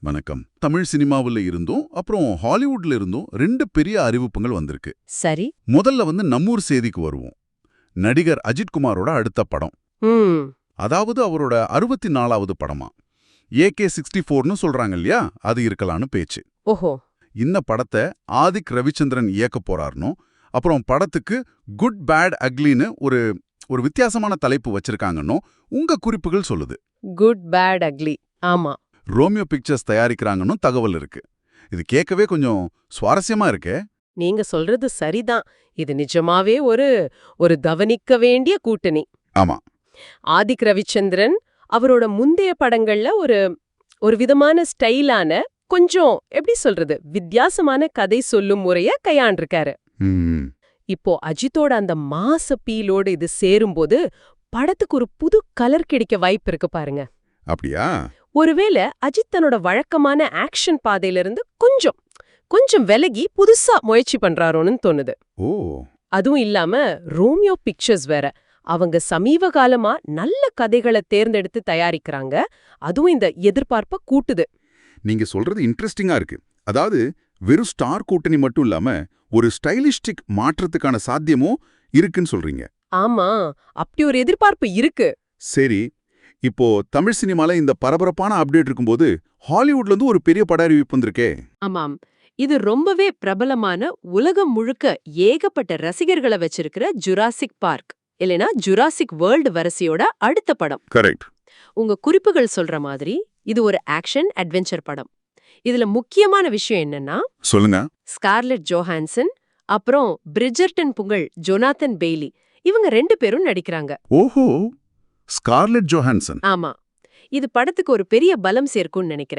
வணக்கம். தமிழ் சினிமாவுல இருந்தும் அப்புறம் ஹாலிவுட்ல இருந்தும் 2 பெரிய அறிவிப்புகள் வந்திருக்கு. சரி. முதல்ல நம்மூர் சேதிக்கு வருவோம். நடிகர் அஜித் குமாரோட அடுத்த படம். ம். அதாவது அவரோட 64வது படமா. AK-64ன்னு சொல்றாங்க இல்லையா, அது இருக்கலான்னு பேச்சு. ஓஹோ. இந்த படத்தை ஆதிக் ரவிச்சந்திரன் இயக்க போறாருனும், அப்புறம் படத்துக்கு குட் பேட் அக்லின்னு ஒரு வித்தியாசமான தலைப்பு வச்சிருக்காங்கன்னும் உங்க குறிப்புகள் சொல்லுது. Good bad ugly. ஆமா. ரோமியோ பிக்சர்ஸ் தயாரிக்கிறாங்கன்னு தகவல் இருக்கு. இது கேட்கவே கொஞ்சம் சுவாரஸ்யமா இருக்கே. நீங்க சொல்றது சரிதான். இது நிஜமாவே ஒரு கவனிக்க வேண்டிய கூட்டணி. ஆமா. ஆதிக் ரவிச்சந்திரன் அவரோட முந்தைய படங்கள்ல ஒரு விதமான ஸ்டைலான, கொஞ்சம் எப்படி சொல்றது, வித்தியாசமான கதை சொல்லும் முறைய கையாண்டிருக்காரு. ம். இப்போ அஜித்தோட அந்த மாஸ் அப்பீலோடு இது சேரும்போது படத்துக்கு ஒரு புது கலர் கிடைக்க வாய்ப்பு இருக்கு பாருங்க. அப்படியா? ஒருவேளை அஜித் தன்னோட வழக்கமான ஆக்ஷன் பாதையிலிருந்து கொஞ்சம் விலகி புதுசா முயற்சி பண்றாரோன்னு தோணுது. ஓ. அதுவும் இல்லாம ரோமியோ பிக்சர்ஸ் வேற. அவங்க சமீப காலமா நல்ல கதைகளை தேர்ந்தெடுத்து தயாரிக்கிறாங்க. அதுவும் இந்த எதிர்பார்ப்ப கூட்டுது. நீங்க சொல்றது இன்ட்ரெஸ்டிங்கா இருக்கு. அதாவது வெறும் ஸ்டார் கூட்டணி மட்டும் இல்லாம ஒரு ஸ்டைலிஸ்டிக் மாற்றத்துக்கான சாத்தியமும் இருக்குன்னு சொல்றீங்க. ஆமா, அப்படி ஒரு எதிர்பார்ப்பு இருக்கு. சரி, இப்போ தமிழ் சினிமால இந்த பரபரப்பான அப்டேட் இருக்கும்போது ஹாலிவுட்ல இருந்து ஒரு பெரிய பட அறிவிப்பு வந்திருக்கே. ஆமாம், இது ரொம்பவே பிரபலமான, உலகம் முழுக்க ஏகப்பட்ட ரசிகர்களை வச்சிருக்கிற ஜுராசிக் பார்க் இல்லனா ஜுராசிக் வேர்ல்டு வரிசையோட அடுத்த படம். கரெக்ட். உங்க குறிப்புகள் சொல்ற மாதிரி இது ஒரு ஆக்ஷன் அட்வென்ச்சர் படம். இதுல முக்கியமான விஷயம் என்னன்னா, சொல்லுங்க. ஸ்கார்லெட் ஜோஹான்சன் அப்புறம் பிரிட்ஜர்டன் புகழ் ஜொனாதன் பெய்லி, இவங்க 2 பேரும் நடிக்கிறாங்க. ஓஹோ, ஸ்கார்லெட் ஜோஹான்சன். ஆமா, இது படத்துக்கு ஒரு பெரிய பலம் சேர்க்கும்னு நினைக்கிறேன்.